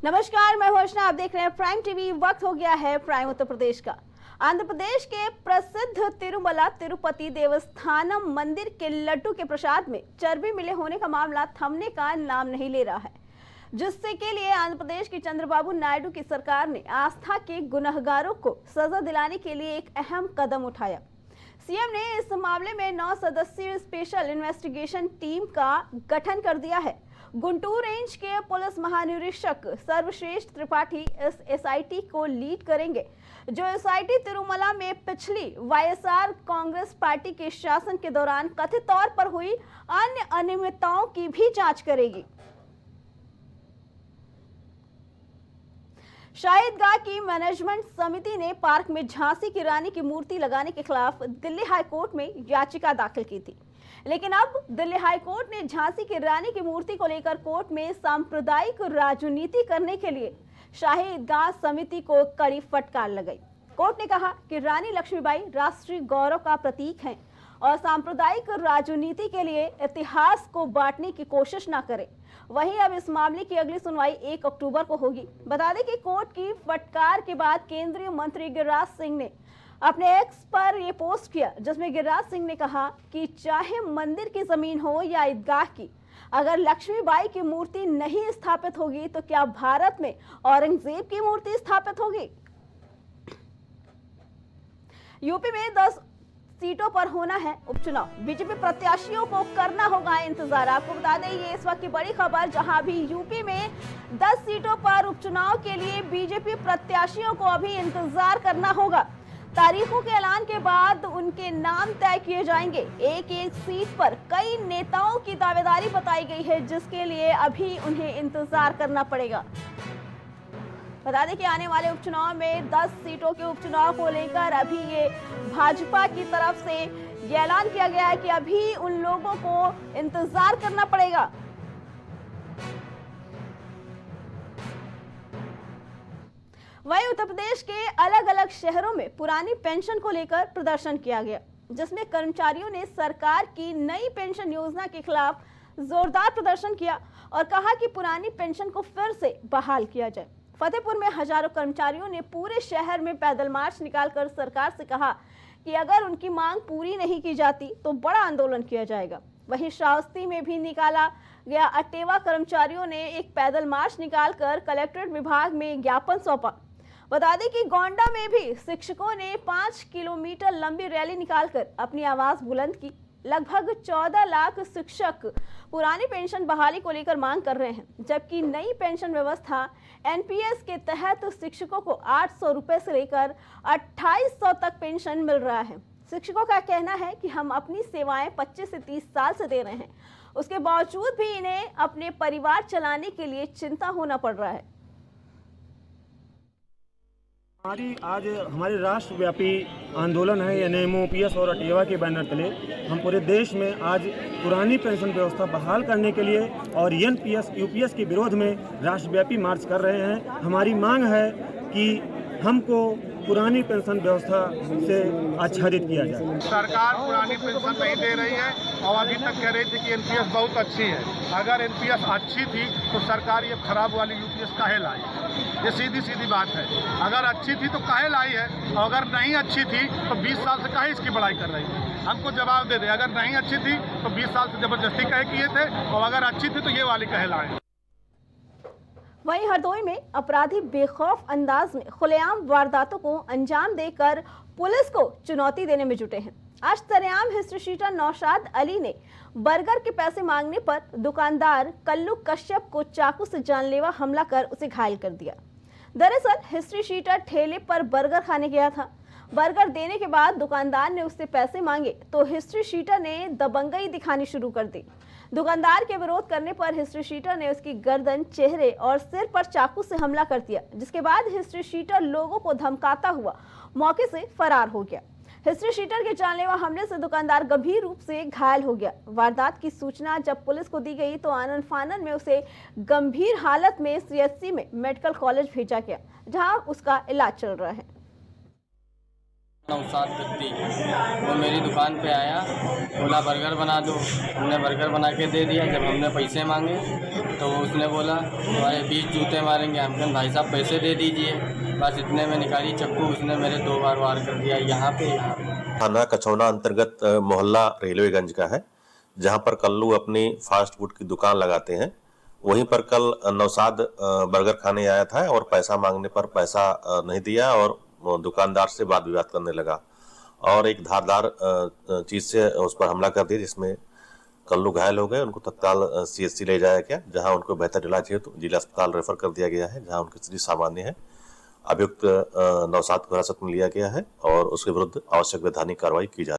नमस्कार, मैं अर्चना, आप देख रहे हैं प्राइम टीवी। वक्त हो गया है प्राइम उत्तर प्रदेश का। आंध्र प्रदेश के प्रसिद्ध तिरुमला तिरुपति देवस्थानम मंदिर के लड्डू के प्रसाद में चर्बी मिले होने का मामला थमने का नाम नहीं ले रहा है, जिससे के लिए आंध्र प्रदेश की चंद्रबाबू नायडू की सरकार ने आस्था के गुनहगारों को सजा दिलाने के लिए एक अहम कदम उठाया। सीएम ने इस मामले में 9 सदस्यीय स्पेशल इन्वेस्टिगेशन टीम का गठन कर दिया है। गुंटूर रेंज के पुलिस महानिरीक्षक सर्वश्रेष्ठ त्रिपाठी इस एसआईटी को लीड करेंगे, जो एसआईटी तिरुमला में पिछली वाईएसआर कांग्रेस पार्टी के शासन के दौरान कथित तौर पर हुई अन्य अनियमितताओं की भी जांच करेगी। शाहीदगाह की मैनेजमेंट समिति ने पार्क में झांसी की रानी की मूर्ति लगाने के खिलाफ दिल्ली हाईकोर्ट में याचिका दाखिल की थी, लेकिन अब दिल्ली हाईकोर्ट ने झांसी की रानी की मूर्ति को लेकर कोर्ट में सांप्रदायिक राजनीति करने के लिए शाहीदगाह समिति को कड़ी फटकार लगाई। कोर्ट ने कहा कि रानी लक्ष्मीबाई राष्ट्रीय गौरव का प्रतीक हैं और सांप्रदायिक राजनीति के लिए इतिहास को बांटने की कोशिश न करें। वहीं अब इस मामले की अगली सुनवाई 1 अक्टूबर को होगी। बता दें कि कोर्ट की फटकार के बाद केंद्रीय मंत्री गिरिराज सिंह ने अपने एक्स पर ये पोस्ट किया, जिसमें गिरिराज सिंह ने कहा कि चाहे मंदिर की जमीन हो या ईदगाह की, अगर लक्ष्मीबाई की मूर्ति नहीं स्थापित होगी तो क्या भारत में औरंगजेब की मूर्ति स्थापित होगी। यूपी में 10 सीटों पर होना है उपचुनाव। बीजेपी प्रत्याशियों को करना होगा इंतजार। आपको बता दें, ये इस वक्त की बड़ी खबर, जहां भी यूपी में 10 सीटों पर उपचुनाव के लिए बीजेपी प्रत्याशियों को अभी इंतजार करना होगा। तारीखों के ऐलान के बाद उनके नाम तय किए जाएंगे। एक एक सीट पर कई नेताओं की दावेदारी बताई गई है, जिसके लिए अभी उन्हें इंतजार करना पड़ेगा। बता दें कि आने वाले उपचुनाव में 10 सीटों के उपचुनाव को लेकर अभी ये भाजपा की तरफ से ये ऐलान किया गया है कि अभी उन लोगों को इंतजार करना पड़ेगा। वहीं उत्तर प्रदेश के अलग अलग शहरों में पुरानी पेंशन को लेकर प्रदर्शन किया गया, जिसमें कर्मचारियों ने सरकार की नई पेंशन योजना के खिलाफ जोरदार प्रदर्शन किया और कहा कि पुरानी पेंशन को फिर से बहाल किया जाए। फतेहपुर में हजारों कर्मचारियों ने पूरे शहर में पैदल मार्च निकालकर सरकार से कहा कि अगर उनकी मांग पूरी नहीं की जाती तो बड़ा आंदोलन किया जाएगा। वहीं श्रावस्ती में भी निकाला गया अटेवा कर्मचारियों ने एक पैदल मार्च निकालकर कलेक्ट्रेट विभाग में ज्ञापन सौंपा। बता दें कि गोंडा में भी शिक्षकों ने 5 किलोमीटर लंबी रैली निकालकर अपनी आवाज बुलंद की। लगभग 14 लाख शिक्षक पुरानी पेंशन बहाली को लेकर मांग कर रहे हैं, जबकि नई पेंशन व्यवस्था एनपीएस के तहत शिक्षकों को 800 रुपए से लेकर 2800 तक पेंशन मिल रहा है। शिक्षकों का कहना है कि हम अपनी सेवाएं 25 से 30 साल से दे रहे हैं, उसके बावजूद भी इन्हें अपने परिवार चलाने के लिए चिंता होना पड़ रहा है। आज हमारे राष्ट्रव्यापी आंदोलन है एनएमओपीएस और अटेवा के बैनर तले हम पूरे देश में आज पुरानी पेंशन व्यवस्था बहाल करने के लिए और एनपीएस यूपीएस के विरोध में राष्ट्रव्यापी मार्च कर रहे हैं। हमारी मांग है कि हमको पुरानी पेंशन व्यवस्था से आच्छादित किया जाए। सरकार पुरानी पेंशन नहीं दे रही है और अभी तक कह रही थी कि एनपीएस बहुत अच्छी है। अगर एनपीएस अच्छी थी तो सरकार ये खराब वाली यूपीएस काहे लाई? ये सीधी बात है। अगर अच्छी थी तो काहे लाई है, और अगर नहीं अच्छी थी तो 20 साल से काहे इसकी बड़ाई कर रही थी? हमको जवाब दे दे। अगर नहीं अच्छी थी तो 20 साल से जबरदस्ती कहे किए थे, और अगर अच्छी थी तो ये वाली कहे लाए। वहीं हरदोई में अपराधी बेखौफ अंदाज में खुलेआम वारदातों को अंजाम देकर पुलिस को चुनौती देने में जुटे हैं। आज सरेआम हिस्ट्री शीटर नौशाद अली ने बर्गर के पैसे मांगने पर दुकानदार कल्लू कश्यप को चाकू से जानलेवा हमला कर उसे घायल कर दिया। दरअसल हिस्ट्री शीटर ठेले पर बर्गर खाने गया था। बर्गर देने के बाद दुकानदार ने उससे पैसे मांगे तो हिस्ट्री शीटर ने दबंगई दिखानी शुरू कर दी। दुकानदार के विरोध करने पर हिस्ट्री शीटर ने उसकी गर्दन, चेहरे और सिर पर चाकू से हमला कर दिया, जिसके बाद हिस्ट्री शीटर लोगों को धमकाता हुआ मौके से फरार हो गया। हिस्ट्री शीटर के जानलेवा हमले से दुकानदार गंभीर रूप से घायल हो गया। वारदात की सूचना जब पुलिस को दी गई तो आनन फानन में उसे गंभीर हालत में सीएचसी में मेडिकल कॉलेज भेजा गया, जहां उसका इलाज चल रहा है। नौशाद गद्दी वो मेरी दुकान पे आया, बोला बर्गर बना दो। हमने बर्गर बना के दे दिया। जब हमने पैसे मांगे तो उसने बोला तुम्हारे 20 जूते मारेंगे। हम कहा भाई साहब पैसे दे दीजिए। बस इतने में निकाली चाकू, उसने मेरे 2 बार वार कर दिया, यहाँ पे। थाना कछौना अंतर्गत मोहल्ला रेलवेगंज का है, जहां पर कल्लू अपनी फास्ट फूड की दुकान लगाते हैं। वहीं पर कल नौशाद बर्गर खाने आया था और पैसा मांगने पर पैसा नहीं दिया और दुकानदार से वाद विवाद करने लगा और एक धारदार चीज से उस पर हमला कर दिया, जिसमें कल्लू घायल हो गए। उनको तत्काल CHC ले जाया गया, जहां उनको बेहतर इलाज हेतु जिला अस्पताल रेफर कर दिया गया है, जहां उनकी स्थिति सामान्य है। अभियुक्त नौशाद को हिरासत में लिया गया है और उसके विरुद्ध आवश्यक वैधानिक कार्रवाई की जा रही है।